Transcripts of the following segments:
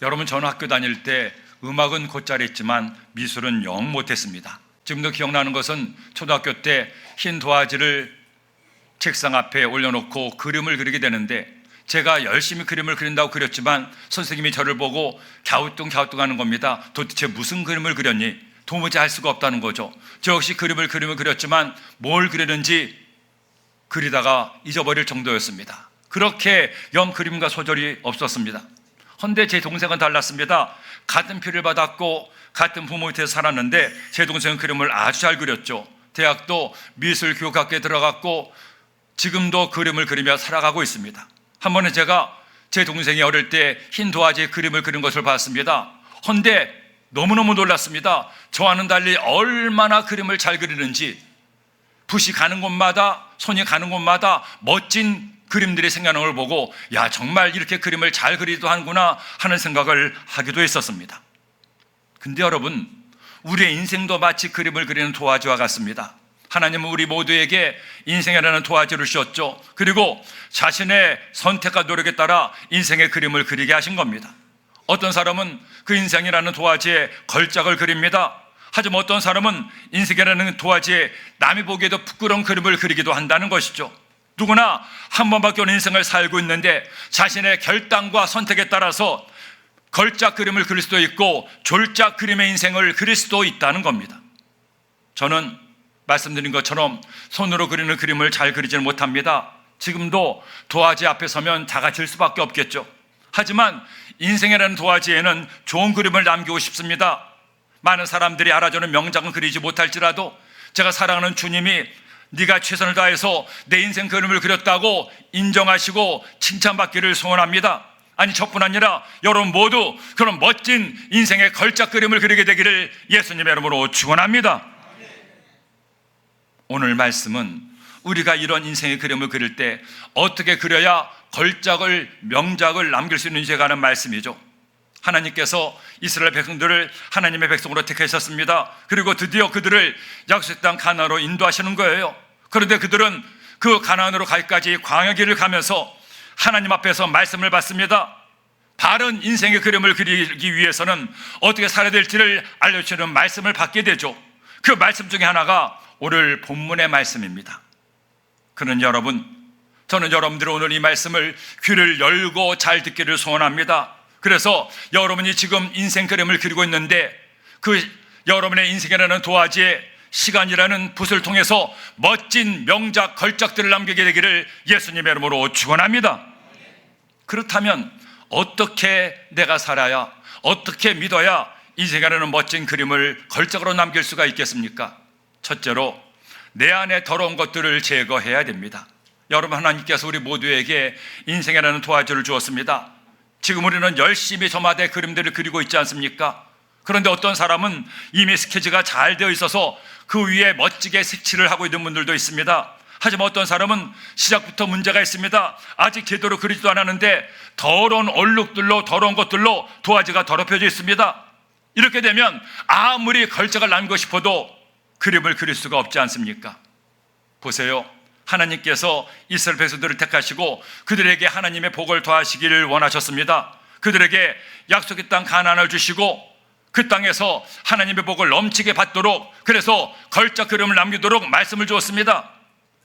여러분, 저는 학교 다닐 때 음악은 곧잘 했지만 미술은 영 못했습니다. 지금도 기억나는 것은 초등학교 때 흰 도화지를 책상 앞에 올려놓고 그림을 그리게 되는데, 제가 열심히 그림을 그린다고 그렸지만 선생님이 저를 보고 갸우뚱갸우뚱하는 겁니다. 도대체 무슨 그림을 그렸니? 도무지 알 수가 없다는 거죠. 저 역시 그림을 그렸지만 뭘 그리는지 그리다가 잊어버릴 정도였습니다. 그렇게 영 그림과 소절이 없었습니다. 헌데 제 동생은 달랐습니다. 같은 피를 받았고 같은 부모 밑에서 살았는데 제 동생은 그림을 아주 잘 그렸죠. 대학도 미술교육학교에 들어갔고 지금도 그림을 그리며 살아가고 있습니다. 한 번은 제가 제 동생이 어릴 때 흰 도화지에 그림을 그린 것을 봤습니다. 헌데 너무너무 놀랐습니다. 저와는 달리 얼마나 그림을 잘 그리는지, 붓이 가는 곳마다, 손이 가는 곳마다 멋진 그림들이 생겨나는 걸 보고, 야, 정말 이렇게 그림을 잘 그리도 하는구나 하는 생각을 하기도 했었습니다. 근데 여러분, 우리의 인생도 마치 그림을 그리는 도화지와 같습니다. 하나님은 우리 모두에게 인생이라는 도화지를 주셨죠. 그리고 자신의 선택과 노력에 따라 인생의 그림을 그리게 하신 겁니다. 어떤 사람은 그 인생이라는 도화지에 걸작을 그립니다. 하지만 어떤 사람은 인생이라는 도화지에 남이 보기에도 부끄러운 그림을 그리기도 한다는 것이죠. 누구나 한 번밖에 없는 인생을 살고 있는데 자신의 결단과 선택에 따라서 걸작 그림을 그릴 수도 있고 졸작 그림의 인생을 그릴 수도 있다는 겁니다. 저는 말씀드린 것처럼 손으로 그리는 그림을 잘 그리지는 못합니다. 지금도 도화지 앞에 서면 작아질 수밖에 없겠죠. 하지만 인생이라는 도화지에는 좋은 그림을 남기고 싶습니다. 많은 사람들이 알아주는 명작은 그리지 못할지라도 제가 사랑하는 주님이 네가 최선을 다해서 내 인생 그림을 그렸다고 인정하시고 칭찬받기를 소원합니다. 아니, 저뿐 아니라 여러분 모두 그런 멋진 인생의 걸작 그림을 그리게 되기를 예수님의 이름으로 축원합니다. 오늘 말씀은 우리가 이런 인생의 그림을 그릴 때 어떻게 그려야 걸작을, 명작을 남길 수 있는지에 관한 말씀이죠. 하나님께서 이스라엘 백성들을 하나님의 백성으로 택하셨습니다. 그리고 드디어 그들을 약속의 땅 가나안으로 인도하시는 거예요. 그런데 그들은 그 가나안으로 가기까지 광야 길을 가면서 하나님 앞에서 말씀을 받습니다. 바른 인생의 그림을 그리기 위해서는 어떻게 살아야 될지를 알려주시는 말씀을 받게 되죠. 그 말씀 중에 하나가 오늘 본문의 말씀입니다. 그런 여러분, 저는 여러분들이 오늘 이 말씀을 귀를 열고 잘 듣기를 소원합니다. 그래서 여러분이 지금 인생 그림을 그리고 있는데 그 여러분의 인생이라는 도화지에 시간이라는 붓을 통해서 멋진 명작, 걸작들을 남기게 되기를 예수님의 이름으로 축원합니다. 그렇다면 어떻게 내가 살아야, 어떻게 믿어야 인생이라는 멋진 그림을 걸작으로 남길 수가 있겠습니까? 첫째로 내 안에 더러운 것들을 제거해야 됩니다. 여러분, 하나님께서 우리 모두에게 인생이라는 도화지를 주었습니다. 지금 우리는 열심히 저마다의 그림들을 그리고 있지 않습니까? 그런데 어떤 사람은 이미 스케치가 잘 되어 있어서 그 위에 멋지게 색칠을 하고 있는 분들도 있습니다. 하지만 어떤 사람은 시작부터 문제가 있습니다. 아직 제대로 그리지도 않았는데 더러운 얼룩들로, 더러운 것들로 도화지가 더럽혀져 있습니다. 이렇게 되면 아무리 걸작을 남기고 싶어도 그림을 그릴 수가 없지 않습니까? 보세요. 하나님께서 이스라엘 백성들을 택하시고 그들에게 하나님의 복을 더하시기를 원하셨습니다. 그들에게 약속의 땅 가나안을 주시고 그 땅에서 하나님의 복을 넘치게 받도록, 그래서 걸작 그림을 남기도록 말씀을 주었습니다.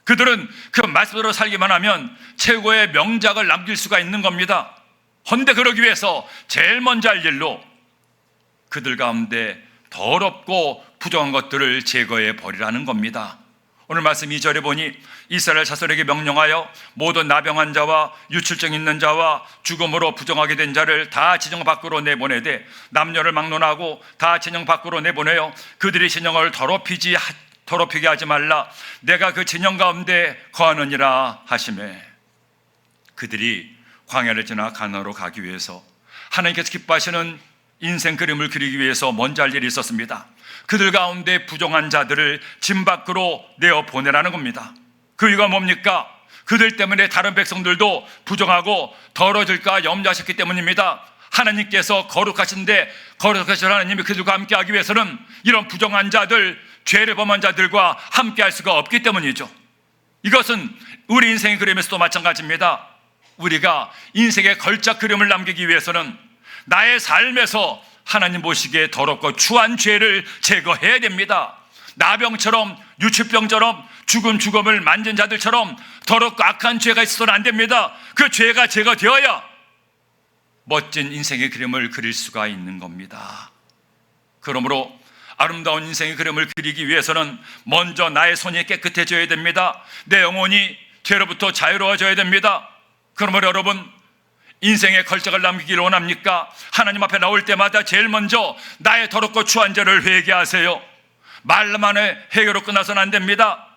그들은 그 말씀대로 살기만 하면 최고의 명작을 남길 수가 있는 겁니다. 헌데 그러기 위해서 제일 먼저 할 일로 그들 가운데 더럽고 부정한 것들을 제거해 버리라는 겁니다. 오늘 말씀 2절에 보니 이스라엘 자손에게 명령하여 모든 나병한 자와 유출증 있는 자와 죽음으로 부정하게 된 자를 다 진영 밖으로 내보내되 남녀를 막론하고 다 진영 밖으로 내보내어 그들이 진영을 더럽히게 하지 말라. 내가 그 진영 가운데 거하느니라 하시매. 그들이 광야를 지나 가나안으로 가기 위해서 하나님께서 기뻐하시는 인생 그림을 그리기 위해서 먼저 할 일이 있었습니다. 그들 가운데 부정한 자들을 진 밖으로 내어 보내라는 겁니다. 그 이유가 뭡니까? 그들 때문에 다른 백성들도 부정하고 더러워질까 염려하셨기 때문입니다. 하나님께서 거룩하신데 거룩하신 하나님이 그들과 함께하기 위해서는 이런 부정한 자들, 죄를 범한 자들과 함께할 수가 없기 때문이죠. 이것은 우리 인생의 그림에서도 마찬가지입니다. 우리가 인생의 걸작 그림을 남기기 위해서는 나의 삶에서 하나님 보시기에 더럽고 추한 죄를 제거해야 됩니다. 나병처럼, 유치병처럼, 죽음을 만진 자들처럼 더럽고 악한 죄가 있어서는 안 됩니다. 그 죄가 제거되어야 멋진 인생의 그림을 그릴 수가 있는 겁니다. 그러므로 아름다운 인생의 그림을 그리기 위해서는 먼저 나의 손이 깨끗해져야 됩니다. 내 영혼이 죄로부터 자유로워져야 됩니다. 그러므로 여러분, 인생의 걸작을 남기기를 원합니까? 하나님 앞에 나올 때마다 제일 먼저 나의 더럽고 추한 죄를 회개하세요. 말만에 회개로 끝나서는 안 됩니다.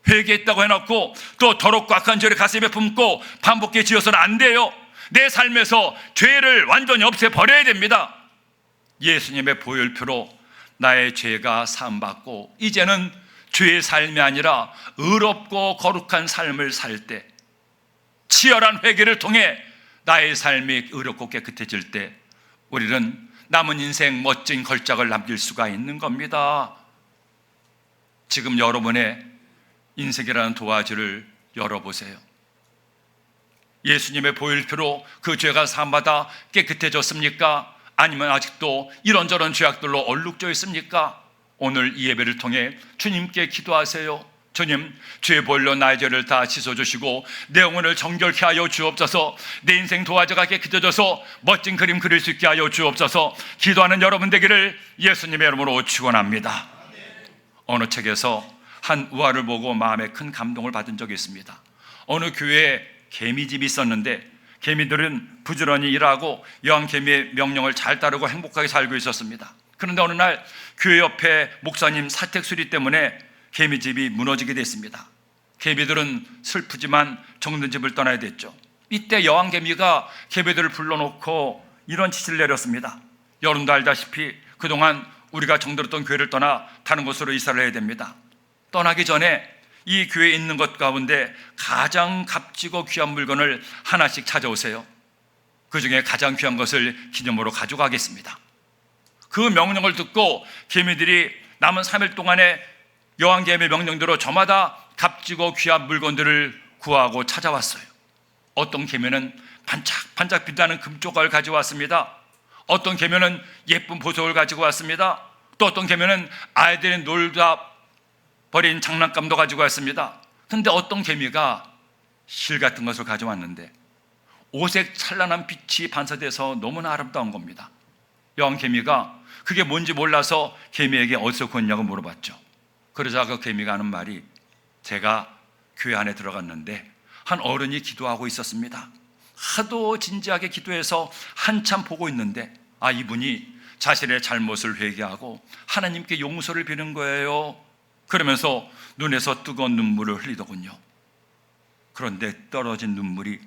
회개했다고 해놓고 또 더럽고 악한 죄를 가슴에 품고 반복해 지어서는 안 돼요. 내 삶에서 죄를 완전히 없애버려야 됩니다. 예수님의 보혈표로 나의 죄가 사함받고 이제는 죄의 삶이 아니라 의롭고 거룩한 삶을 살 때, 치열한 회개를 통해 나의 삶이 의롭고 깨끗해질 때 우리는 남은 인생 멋진 걸작을 남길 수가 있는 겁니다. 지금 여러분의 인생이라는 도화지를 열어보세요. 예수님의 보혈표로 그 죄가 사함받아 깨끗해졌습니까? 아니면 아직도 이런저런 죄악들로 얼룩져 있습니까? 오늘 이 예배를 통해 주님께 기도하세요. 주님, 죄 보혈로 나의 죄를 다 씻어주시고 내 영혼을 정결케 하여 주옵소서. 내 인생 도화지가 깨끗해져서 멋진 그림 그릴 수 있게 하여 주옵소서. 기도하는 여러분 되기를 예수님의 이름으로 축원합니다. 어느 책에서 한 우화를 보고 마음에 큰 감동을 받은 적이 있습니다. 어느 교회에 개미집이 있었는데 개미들은 부지런히 일하고 여왕개미의 명령을 잘 따르고 행복하게 살고 있었습니다. 그런데 어느 날 교회 옆에 목사님 사택 수리 때문에 개미집이 무너지게 됐습니다. 개미들은 슬프지만 정든 집을 떠나야 됐죠. 이때 여왕개미가 개미들을 불러놓고 이런 지시를 내렸습니다. 여러분도 알다시피 그동안 우리가 정들었던 교회를 떠나 다른 곳으로 이사를 해야 됩니다. 떠나기 전에 이 교회에 있는 것 가운데 가장 값지고 귀한 물건을 하나씩 찾아오세요. 그 중에 가장 귀한 것을 기념으로 가져가겠습니다. 그 명령을 듣고 개미들이 남은 3일 동안에 여왕개미의 명령대로 저마다 값지고 귀한 물건들을 구하고 찾아왔어요. 어떤 개미는 반짝반짝 빛나는 금조각을 가져왔습니다. 어떤 개미는 예쁜 보석을 가지고 왔습니다. 또 어떤 개미는 아이들이 놀다 버린 장난감도 가지고 왔습니다. 그런데 어떤 개미가 실 같은 것을 가져왔는데 오색 찬란한 빛이 반사돼서 너무나 아름다운 겁니다. 여왕개미가 그게 뭔지 몰라서 개미에게 어디서 구했냐고 물어봤죠. 그러자 그 개미가 하는 말이, 제가 교회 안에 들어갔는데 한 어른이 기도하고 있었습니다. 하도 진지하게 기도해서 한참 보고 있는데 이분이 자신의 잘못을 회개하고 하나님께 용서를 비는 거예요. 그러면서 눈에서 뜨거운 눈물을 흘리더군요. 그런데 떨어진 눈물이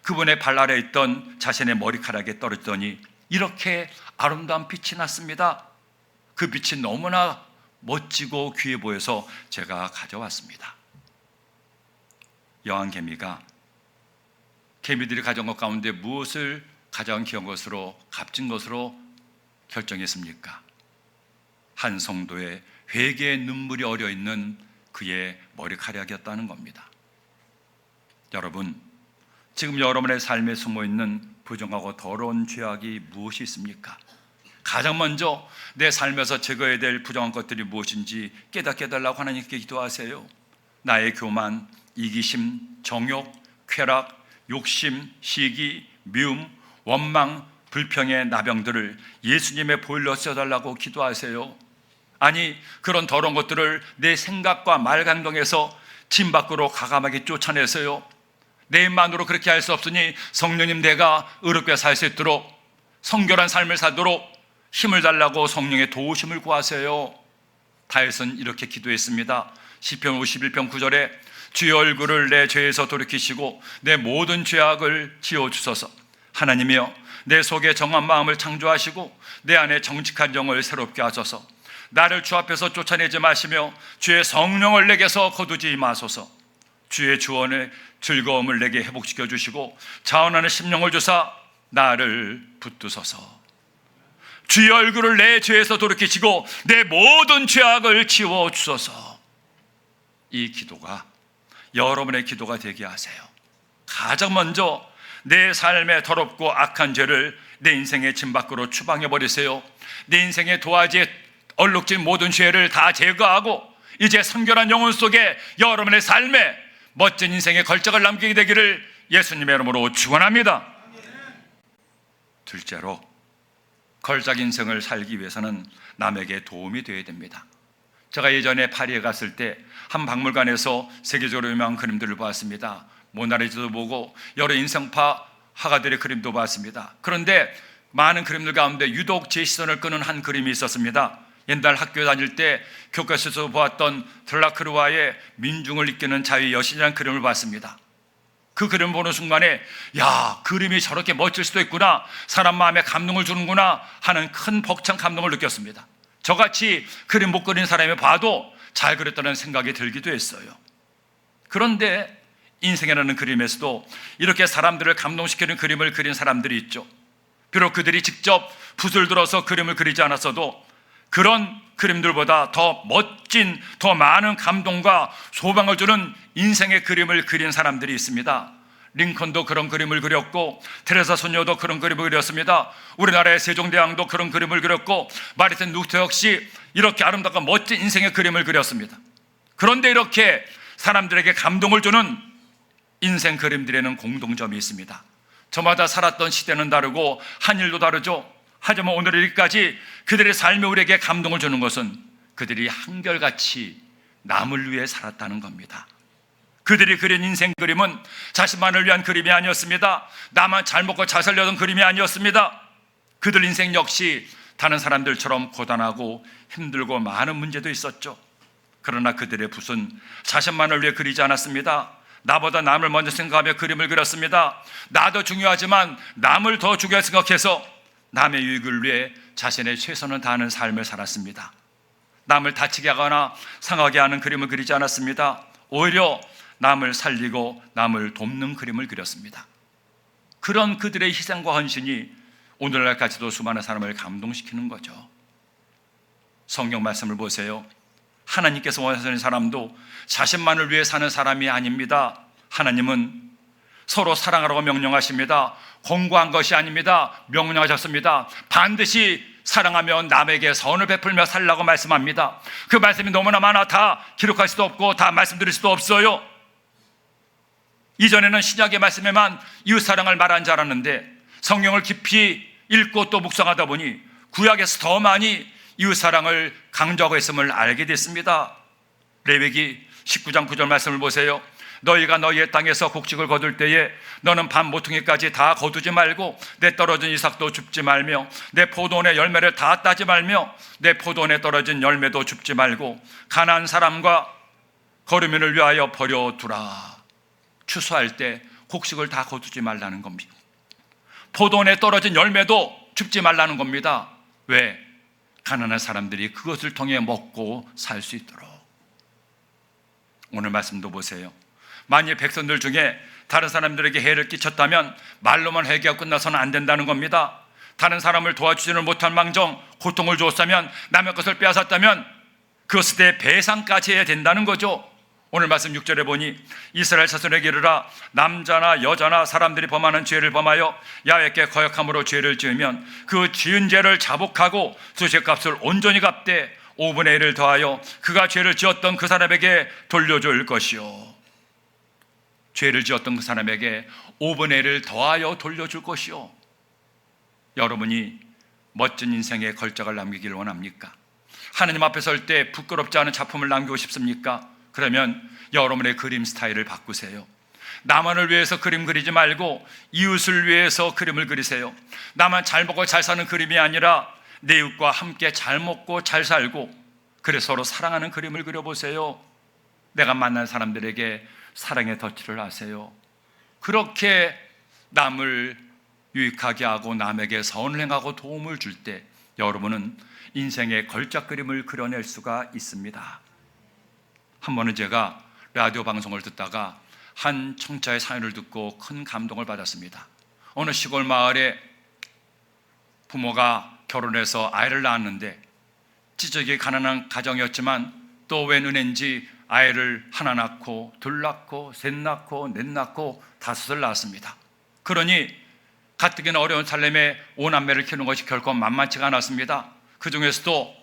그분의 발 아래에 있던 자신의 머리카락에 떨어지더니 이렇게 아름다운 빛이 났습니다. 그 빛이 너무나 멋지고 귀해 보여서 제가 가져왔습니다. 여왕개미가 개미들이 가져온 것 가운데 무엇을 가장 귀한 것으로, 값진 것으로 결정했습니까? 한 성도의 회개의 눈물이 어려있는 그의 머리카락이었다는 겁니다. 여러분, 지금 여러분의 삶에 숨어있는 부정하고 더러운 죄악이 무엇이 있습니까? 가장 먼저 내 삶에서 제거해야 될 부정한 것들이 무엇인지 깨닫게 해달라고 하나님께 기도하세요. 나의 교만, 이기심, 정욕, 쾌락, 욕심, 시기, 미움, 원망, 불평의 나병들을 예수님의 보혈로 씻어달라고 기도하세요. 아니, 그런 더러운 것들을 내 생각과 말 강동에서 진 밖으로 과감하게 쫓아내세요. 내 입만으로 그렇게 할 수 없으니 성령님, 내가 의롭게 살 수 있도록, 성결한 삶을 살도록 힘을 달라고 성령의 도우심을 구하세요. 다윗은 이렇게 기도했습니다. 시편 51편 9절에 주의 얼굴을 내 죄에서 돌이키시고 내 모든 죄악을 지어주소서. 하나님이여, 내 속에 정한 마음을 창조하시고 내 안에 정직한 영을 새롭게 하소서. 나를 주 앞에서 쫓아내지 마시며 주의 성령을 내게서 거두지 마소서. 주의 주원의 즐거움을 내게 회복시켜 주시고 자원하는 심령을 주사 나를 붙드소서. 주의 얼굴을 내 죄에서 돌이키시고 내 모든 죄악을 지워주소서. 이 기도가 여러분의 기도가 되게 하세요. 가장 먼저 내 삶의 더럽고 악한 죄를 내 인생의 짐 밖으로 추방해버리세요. 내 인생의 도화지에 얼룩진 모든 죄를 다 제거하고 이제 성결한 영혼 속에 여러분의 삶에 멋진 인생의 걸작을 남기게 되기를 예수님의 이름으로 축원합니다. 둘째로, 걸작 인생을 살기 위해서는 남에게 도움이 되어야 됩니다. 제가 예전에 파리에 갔을 때 한 박물관에서 세계적으로 유명한 그림들을 보았습니다. 모나리자도 보고 여러 인생파 화가들의 그림도 봤습니다. 그런데 많은 그림들 가운데 유독 제 시선을 끄는 한 그림이 있었습니다. 옛날 학교 다닐 때 교과서에서 보았던 들라크루아의 민중을 이끄는 자유의 여신이라는 그림을 봤습니다. 그 그림을 보는 순간에 야, 그림이 저렇게 멋질 수도 있구나, 사람 마음에 감동을 주는구나 하는 큰 벅찬 감동을 느꼈습니다. 저같이 그림 못 그린 사람이 봐도 잘 그렸다는 생각이 들기도 했어요. 그런데 인생이라는 그림에서도 이렇게 사람들을 감동시키는 그림을 그린 사람들이 있죠. 비록 그들이 직접 붓을 들어서 그림을 그리지 않았어도 그런 그림들보다 더 멋진, 더 많은 감동과 소망을 주는 인생의 그림을 그린 사람들이 있습니다. 링컨도 그런 그림을 그렸고, 테레사 손녀도 그런 그림을 그렸습니다. 우리나라의 세종대왕도 그런 그림을 그렸고, 마르틴 루터 역시 이렇게 아름답고 멋진 인생의 그림을 그렸습니다. 그런데 이렇게 사람들에게 감동을 주는 인생 그림들에는 공통점이 있습니다. 저마다 살았던 시대는 다르고 한 일도 다르죠. 하지만 오늘 이렇게까지 그들의 삶이 우리에게 감동을 주는 것은 그들이 한결같이 남을 위해 살았다는 겁니다. 그들이 그린 인생 그림은 자신만을 위한 그림이 아니었습니다. 나만 잘 먹고 잘 살려던 그림이 아니었습니다. 그들 인생 역시 다른 사람들처럼 고단하고 힘들고 많은 문제도 있었죠. 그러나 그들의 붓은 자신만을 위해 그리지 않았습니다. 나보다 남을 먼저 생각하며 그림을 그렸습니다. 나도 중요하지만 남을 더 중요하게 생각해서 남의 유익을 위해 자신의 최선을 다하는 삶을 살았습니다. 남을 다치게 하거나 상하게 하는 그림을 그리지 않았습니다. 오히려 남을 살리고 남을 돕는 그림을 그렸습니다. 그런 그들의 희생과 헌신이 오늘날까지도 수많은 사람을 감동시키는 거죠. 성경 말씀을 보세요. 하나님께서 원하시는 사람도 자신만을 위해 사는 사람이 아닙니다. 하나님은 서로 사랑하라고 명령하십니다. 공고한 것이 아닙니다. 명령하셨습니다. 반드시 사랑하며 남에게 선을 베풀며 살라고 말씀합니다. 그 말씀이 너무나 많아 다 기록할 수도 없고 다 말씀드릴 수도 없어요. 이전에는 신약의 말씀에만 이웃사랑을 말한 줄 알았는데 성경을 깊이 읽고 또 묵상하다 보니 구약에서 더 많이 이웃사랑을 강조하고 있음을 알게 됐습니다. 레위기 19장 9절 말씀을 보세요. 너희가 너희의 땅에서 곡식을 거둘 때에 너는 반 모퉁이까지 다 거두지 말고 내 떨어진 이삭도 줍지 말며 내 포도원의 열매를 다 따지 말며 내 포도원에 떨어진 열매도 줍지 말고 가난한 사람과 거류민을 위하여 버려두라. 추수할 때 곡식을 다 거두지 말라는 겁니다. 포도원에 떨어진 열매도 줍지 말라는 겁니다. 왜? 가난한 사람들이 그것을 통해 먹고 살 수 있도록. 오늘 말씀도 보세요. 만일 백성들 중에 다른 사람들에게 해를 끼쳤다면 말로만 회개하고 끝나서는 안 된다는 겁니다. 다른 사람을 도와주지는 못할 망정 고통을 주었다면, 남의 것을 빼앗았다면 그것에 대해 배상까지 해야 된다는 거죠. 오늘 말씀 6절에 보니 이스라엘 자손에게 이르라. 남자나 여자나 사람들이 범하는 죄를 범하여 야훼께 거역함으로 죄를 지으면 그 지은 죄를 자복하고 그 죄값을 온전히 갚되 5분의 1을 더하여 그가 죄를 지었던 그 사람에게 돌려줄 것이요. 죄를 지었던 그 사람에게 5분의 1을 더하여 돌려줄 것이요. 여러분이 멋진 인생의 걸작을 남기길 원합니까? 하나님 앞에 설 때 부끄럽지 않은 작품을 남기고 싶습니까? 그러면 여러분의 그림 스타일을 바꾸세요. 나만을 위해서 그림 그리지 말고 이웃을 위해서 그림을 그리세요. 나만 잘 먹고 잘 사는 그림이 아니라 내 이웃과 함께 잘 먹고 잘 살고 그래 서로 사랑하는 그림을 그려보세요. 내가 만난 사람들에게 사랑의 터치를 하세요. 그렇게 남을 유익하게 하고 남에게 선을 행하고 도움을 줄 때 여러분은 인생의 걸작 그림을 그려낼 수가 있습니다. 한 번은 제가 라디오 방송을 듣다가 한 청자의 사연을 듣고 큰 감동을 받았습니다. 어느 시골 마을에 부모가 결혼해서 아이를 낳았는데 찌적이 가난한 가정이었지만 또 웬 은혜인지 아이를 하나 낳고 둘 낳고 셋 낳고 넷 낳고 다섯을 낳았습니다. 그러니 가뜩이나 어려운 살림에 5남매를 키우는 것이 결코 만만치가 않았습니다. 그 중에서도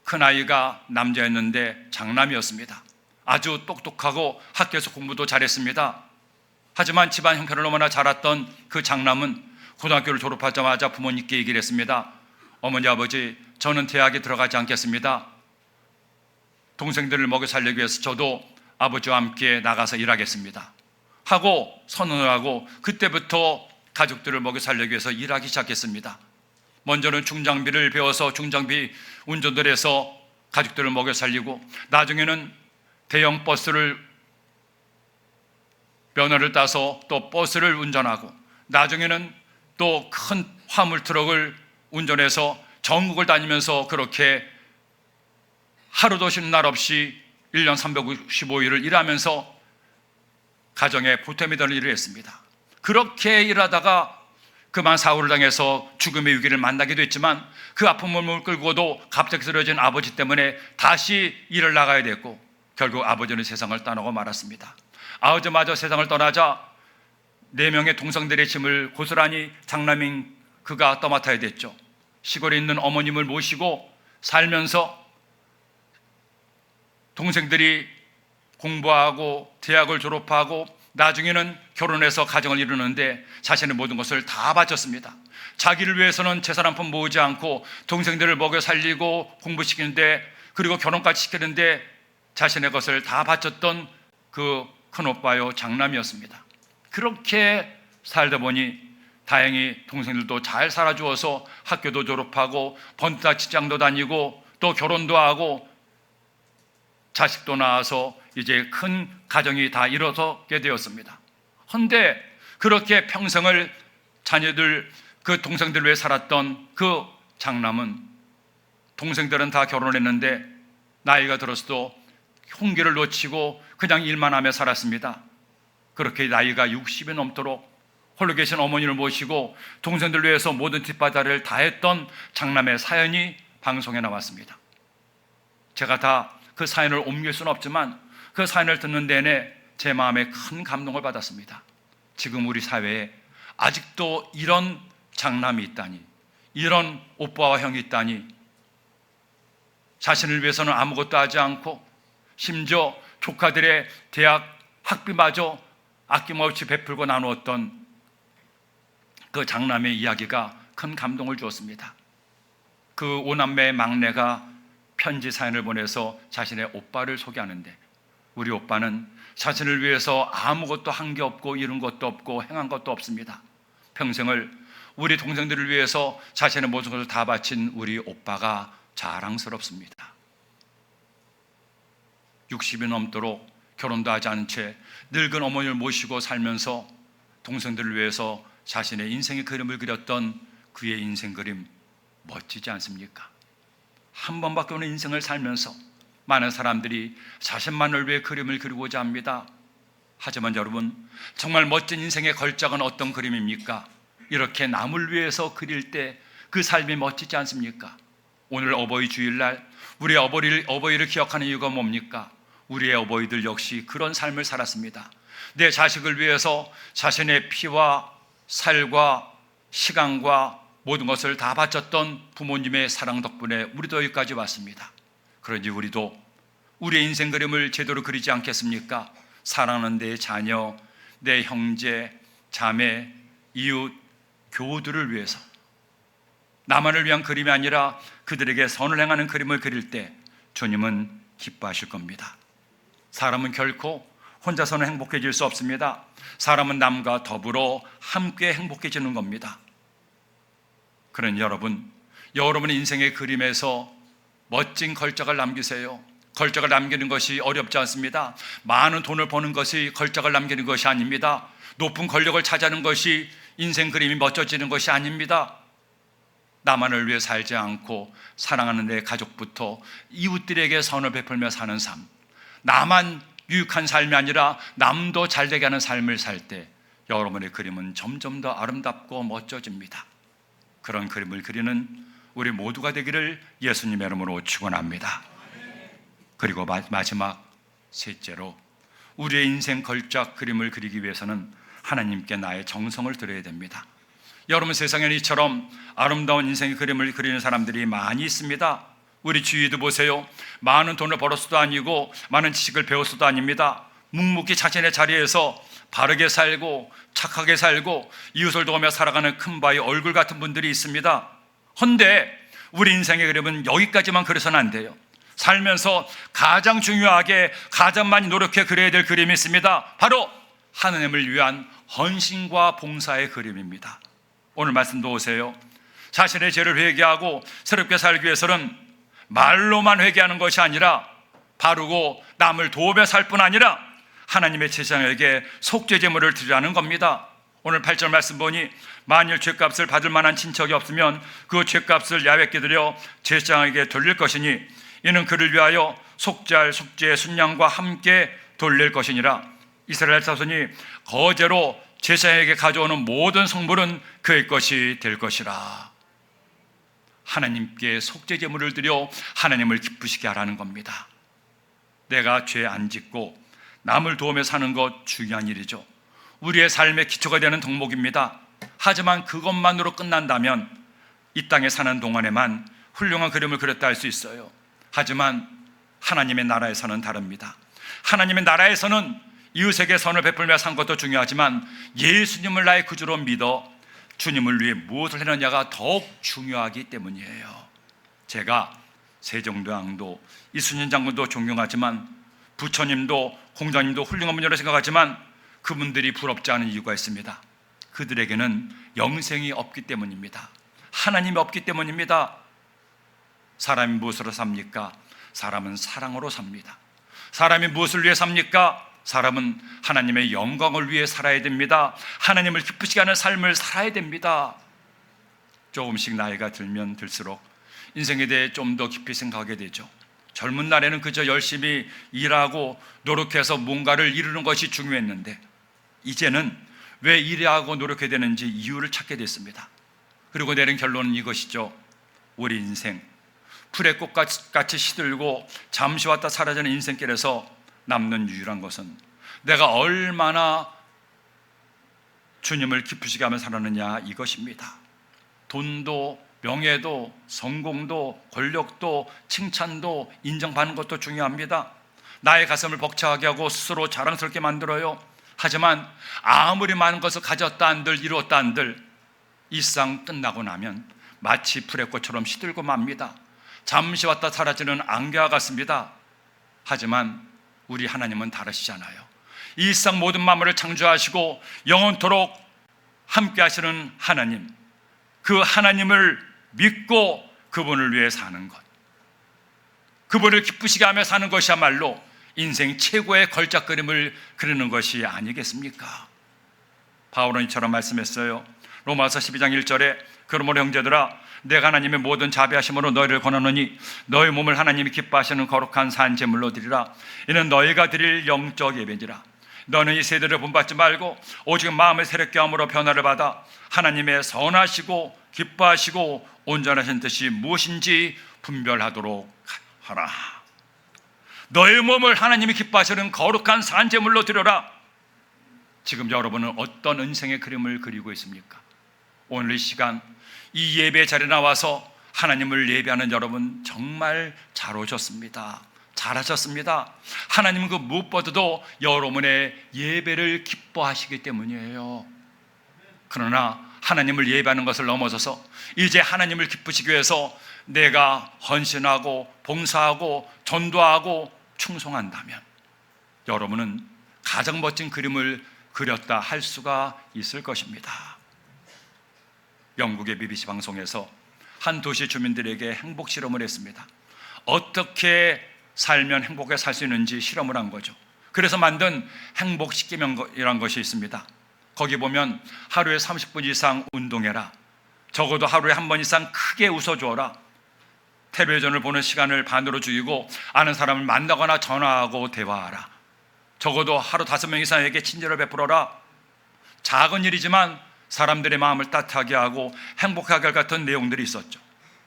큰아이가 남자였는데 장남이었습니다. 아주 똑똑하고 학교에서 공부도 잘했습니다. 하지만 집안 형편을 너무나 잘했던 그 장남은 고등학교를 졸업하자마자 부모님께 얘기를 했습니다. 어머니 아버지, 저는 대학에 들어가지 않겠습니다. 동생들을 먹여 살리기 위해서 저도 아버지와 함께 나가서 일하겠습니다 하고 선언을 하고, 그때부터 가족들을 먹여 살리기 위해서 일하기 시작했습니다. 먼저는 중장비를 배워서 중장비 운전을 해서 가족들을 먹여 살리고, 나중에는 대형 버스를 면허를 따서 또 버스를 운전하고, 나중에는 또 큰 화물 트럭을 운전해서 전국을 다니면서 그렇게 하루도 쉬는 날 없이 1년 365일을 일하면서 가정에 보탬이 되는 일을 했습니다. 그렇게 일하다가 그만 사고를 당해서 죽음의 위기를 만나기도 했지만, 그 아픈 몸을 끌고도 갑자기 쓰러진 아버지 때문에 다시 일을 나가야 됐고, 결국 아버지는 세상을 떠나고 말았습니다. 아버지마저 세상을 떠나자 4명의 동생들의 짐을 고스란히 장남인 그가 떠맡아야 됐죠. 시골에 있는 어머님을 모시고 살면서 동생들이 공부하고 대학을 졸업하고 나중에는 결혼해서 가정을 이루는데 자신의 모든 것을 다 바쳤습니다. 자기를 위해서는 재산 한 푼 모으지 않고 동생들을 먹여 살리고 공부시키는데, 그리고 결혼까지 시키는데 자신의 것을 다 바쳤던 그 큰오빠요 장남이었습니다. 그렇게 살다 보니 다행히 동생들도 잘 살아주어서 학교도 졸업하고 번듯한 직장도 다니고 또 결혼도 하고 자식도 낳아서 이제 큰 가정이 다 이루어지게 되었습니다. 그런데 그렇게 평생을 자녀들, 그 동생들 위해 살았던 그 장남은, 동생들은 다 결혼했는데 나이가 들어서도 홍기를 놓치고 그냥 일만 하며 살았습니다. 그렇게 나이가 60이 넘도록 홀로 계신 어머니를 모시고 동생들 위해서 모든 뒷바다를 다했던 장남의 사연이 방송에 나왔습니다. 제가 다 그 사연을 옮길 수는 없지만 그 사연을 듣는 내내 제 마음에 큰 감동을 받았습니다. 지금 우리 사회에 아직도 이런 장남이 있다니, 이런 오빠와 형이 있다니, 자신을 위해서는 아무것도 하지 않고 심지어 조카들의 대학 학비마저 아낌없이 베풀고 나누었던 그 장남의 이야기가 큰 감동을 주었습니다. 그 5남매의 막내가 편지 사연을 보내서 자신의 오빠를 소개하는데, 우리 오빠는 자신을 위해서 아무것도 한 게 없고 이룬 것도 없고 행한 것도 없습니다. 평생을 우리 동생들을 위해서 자신의 모든 것을 다 바친 우리 오빠가 자랑스럽습니다. 60이 넘도록 결혼도 하지 않은 채 늙은 어머니를 모시고 살면서 동생들을 위해서 자신의 인생의 그림을 그렸던 그의 인생 그림, 멋지지 않습니까? 한 번밖에 없는 인생을 살면서 많은 사람들이 자신만을 위해 그림을 그리고자 합니다. 하지만 여러분, 정말 멋진 인생의 걸작은 어떤 그림입니까? 이렇게 남을 위해서 그릴 때 그 삶이 멋지지 않습니까? 오늘 어버이 주일날 우리 어버이를 기억하는 이유가 뭡니까? 우리의 어버이들 역시 그런 삶을 살았습니다. 내 자식을 위해서 자신의 피와 살과 시간과 모든 것을 다 바쳤던 부모님의 사랑 덕분에 우리도 여기까지 왔습니다. 그러니 우리도 우리의 인생 그림을 제대로 그리지 않겠습니까? 사랑하는 내 자녀, 내 형제, 자매, 이웃, 교우들을 위해서 나만을 위한 그림이 아니라 그들에게 선을 행하는 그림을 그릴 때 주님은 기뻐하실 겁니다. 사람은 결코 혼자서는 행복해질 수 없습니다. 사람은 남과 더불어 함께 행복해지는 겁니다. 그러니 여러분의 인생의 그림에서 멋진 걸작을 남기세요. 걸작을 남기는 것이 어렵지 않습니다. 많은 돈을 버는 것이 걸작을 남기는 것이 아닙니다. 높은 권력을 차지하는 것이 인생 그림이 멋져지는 것이 아닙니다. 나만을 위해 살지 않고 사랑하는 내 가족부터 이웃들에게 선을 베풀며 사는 삶, 나만 유익한 삶이 아니라 남도 잘되게 하는 삶을 살 때 여러분의 그림은 점점 더 아름답고 멋져집니다. 그런 그림을 그리는 우리 모두가 되기를 예수님의 이름으로 축원합니다. 그리고 마지막 셋째로, 우리의 인생 걸작 그림을 그리기 위해서는 하나님께 나의 정성을 드려야 됩니다. 여러분, 세상에는 이처럼 아름다운 인생의 그림을 그리는 사람들이 많이 있습니다. 우리 주위도 보세요. 많은 돈을 벌었어도 아니고 많은 지식을 배웠어도 아닙니다. 묵묵히 자신의 자리에서 바르게 살고 착하게 살고 이웃을 도우며 살아가는 큰바위 얼굴 같은 분들이 있습니다. 헌데 우리 인생의 그림은 여기까지만 그려서는 안 돼요. 살면서 가장 중요하게 가장 많이 노력해 그려야 될 그림이 있습니다. 바로 하나님을 위한 헌신과 봉사의 그림입니다. 오늘 말씀도 보세요. 자신의 죄를 회개하고 새롭게 살기 위해서는 말로만 회개하는 것이 아니라 바르고 남을 도우며 살 뿐 아니라 하나님의 제사장에게 속죄 제물을 드리라는 겁니다. 오늘 8절 말씀 보니 만일 죄값을 받을 만한 친척이 없으면 그 죄값을 야외께 드려 제사장에게 돌릴 것이니 이는 그를 위하여 속죄할 속죄의 순양과 함께 돌릴 것이니라. 이스라엘 자손이 거제로 제사장에게 가져오는 모든 성물은 그의 것이 될 것이라. 하나님께 속죄 제물을 드려 하나님을 기쁘시게 하라는 겁니다. 내가 죄 안 짓고 남을 도우며 사는 것 중요한 일이죠. 우리의 삶의 기초가 되는 덕목입니다. 하지만 그것만으로 끝난다면 이 땅에 사는 동안에만 훌륭한 그림을 그렸다 할 수 있어요. 하지만 하나님의 나라에서는 다릅니다. 하나님의 나라에서는 이웃에게 선을 베풀며 산 것도 중요하지만 예수님을 나의 구주로 믿어 주님을 위해 무엇을 했느냐가 더욱 중요하기 때문이에요. 제가 세종대왕도 이순신 장군도 존경하지만 부처님도 공자님도 훌륭한 분이라고 생각하지만 그분들이 부럽지 않은 이유가 있습니다. 그들에게는 영생이 없기 때문입니다. 하나님이 없기 때문입니다. 사람이 무엇으로 삽니까? 사람은 사랑으로 삽니다. 사람이 무엇을 위해 삽니까? 사람은 하나님의 영광을 위해 살아야 됩니다. 하나님을 기쁘시게 하는 삶을 살아야 됩니다. 조금씩 나이가 들면 들수록 인생에 대해 좀 더 깊이 생각하게 되죠. 젊은 날에는 그저 열심히 일하고 노력해서 뭔가를 이루는 것이 중요했는데 이제는 왜 일하고 노력해야 되는지 이유를 찾게 됐습니다. 그리고 내린 결론은 이것이죠. 우리 인생 풀의 꽃같이 시들고 잠시 왔다 사라지는 인생길에서 남는 유일한 것은 내가 얼마나 주님을 기쁘시게 하며 살았느냐 이것입니다. 돈도 명예도 성공도 권력도 칭찬도 인정받는 것도 중요합니다. 나의 가슴을 벅차게 하고 스스로 자랑스럽게 만들어요. 하지만 아무리 많은 것을 가졌다 한들 이루었다 한들 일상 끝나고 나면 마치 풀의 꽃처럼 시들고 맙니다. 잠시 왔다 사라지는 안개와 같습니다. 하지만 우리 하나님은 다르시잖아요. 이 일상 모든 만물을 창조하시고 영원토록 함께 하시는 하나님, 그 하나님을 믿고 그분을 위해 사는 것, 그분을 기쁘시게 하며 사는 것이야말로 인생 최고의 걸작그림을 그리는 것이 아니겠습니까? 바울은 이처럼 말씀했어요. 로마서 12장 1절에 그러므로 형제들아 내가 하나님의 모든 자비하심으로 너희를 권하노니 너희 몸을 하나님이 기뻐하시는 거룩한 산 제물로 드리라. 이는 너희가 드릴 영적 예배니라. 너는 이 세대를 본받지 말고 오직 마음의 새롭게 함으로 변화를 받아 하나님의 선하시고 기뻐하시고 온전하신 뜻이 무엇인지 분별하도록 하라. 너의 몸을 하나님이 기뻐하시는 거룩한 산 제물로 드려라. 지금 여러분은 어떤 인생의 그림을 그리고 있습니까? 오늘 이 시간 이 예배 자리에 나와서 하나님을 예배하는 여러분 정말 잘 오셨습니다. 잘하셨습니다. 하나님은 그 무엇보다도 여러분의 예배를 기뻐하시기 때문이에요. 그러나 하나님을 예배하는 것을 넘어서서 이제 하나님을 기쁘시기 위해서 내가 헌신하고 봉사하고 전도하고 충성한다면 여러분은 가장 멋진 그림을 그렸다 할 수가 있을 것입니다. 영국의 BBC 방송에서 한 도시 주민들에게 행복 실험을 했습니다. 어떻게 살면 행복하게 살 수 있는지 실험을 한 거죠. 그래서 만든 행복 10계명이라는 것이 있습니다. 거기 보면 하루에 30분 이상 운동해라, 적어도 하루에 한 번 이상 크게 웃어주어라, 텔레비전을 보는 시간을 반으로 줄이고 아는 사람을 만나거나 전화하고 대화하라, 적어도 하루 5명 이상에게 친절을 베풀어라. 작은 일이지만 사람들의 마음을 따뜻하게 하고 행복하게 할 같은 내용들이 있었죠.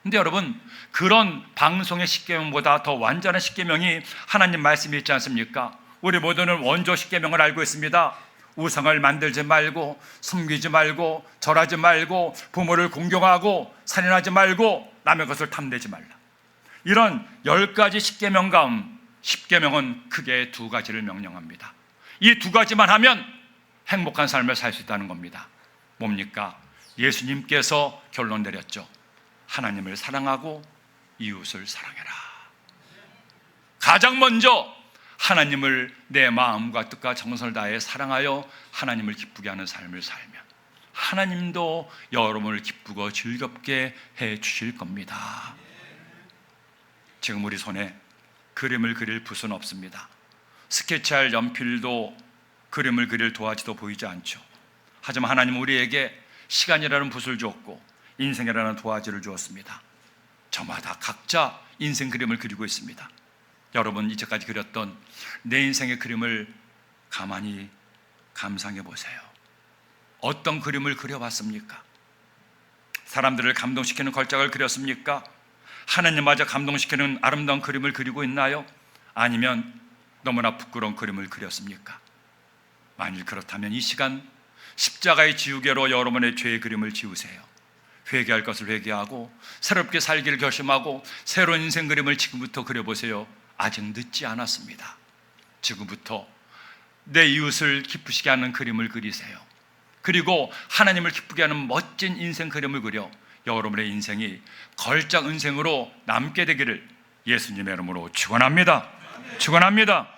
근데 여러분, 그런 방송의 10계명보다 더 완전한 10계명이 하나님 말씀이 있지 않습니까? 우리 모두는 원조 10계명을 알고 있습니다. 우상을 만들지 말고, 숨기지 말고, 절하지 말고, 부모를 공경하고, 살인하지 말고, 남의 것을 탐내지 말라. 이런 10가지 십계명 가운데 10계명은 크게 2가지를 명령합니다. 이 2가지만 하면 행복한 삶을 살 수 있다는 겁니다. 뭡니까? 예수님께서 결론 내렸죠. 하나님을 사랑하고 이웃을 사랑해라. 가장 먼저 하나님을 내 마음과 뜻과 정성을 다해 사랑하여 하나님을 기쁘게 하는 삶을 살면 하나님도 여러분을 기쁘고 즐겁게 해 주실 겁니다. 지금 우리 손에 그림을 그릴 붓은 없습니다. 스케치할 연필도 그림을 그릴 도화지도 보이지 않죠. 하지만 하나님은 우리에게 시간이라는 붓을 주었고 인생이라는 도화지를 주었습니다. 저마다 각자 인생 그림을 그리고 있습니다. 여러분, 이제까지 그렸던 내 인생의 그림을 가만히 감상해 보세요. 어떤 그림을 그려봤습니까? 사람들을 감동시키는 걸작을 그렸습니까? 하나님마저 감동시키는 아름다운 그림을 그리고 있나요? 아니면 너무나 부끄러운 그림을 그렸습니까? 만일 그렇다면 이 시간 십자가의 지우개로 여러분의 죄의 그림을 지우세요. 회개할 것을 회개하고 새롭게 살기를 결심하고 새로운 인생 그림을 지금부터 그려보세요. 아직 늦지 않았습니다. 지금부터 내 이웃을 기쁘시게 하는 그림을 그리세요. 그리고 하나님을 기쁘게 하는 멋진 인생 그림을 그려 여러분의 인생이 걸작 인생으로 남게 되기를 예수님의 이름으로 축원합니다. 축원합니다.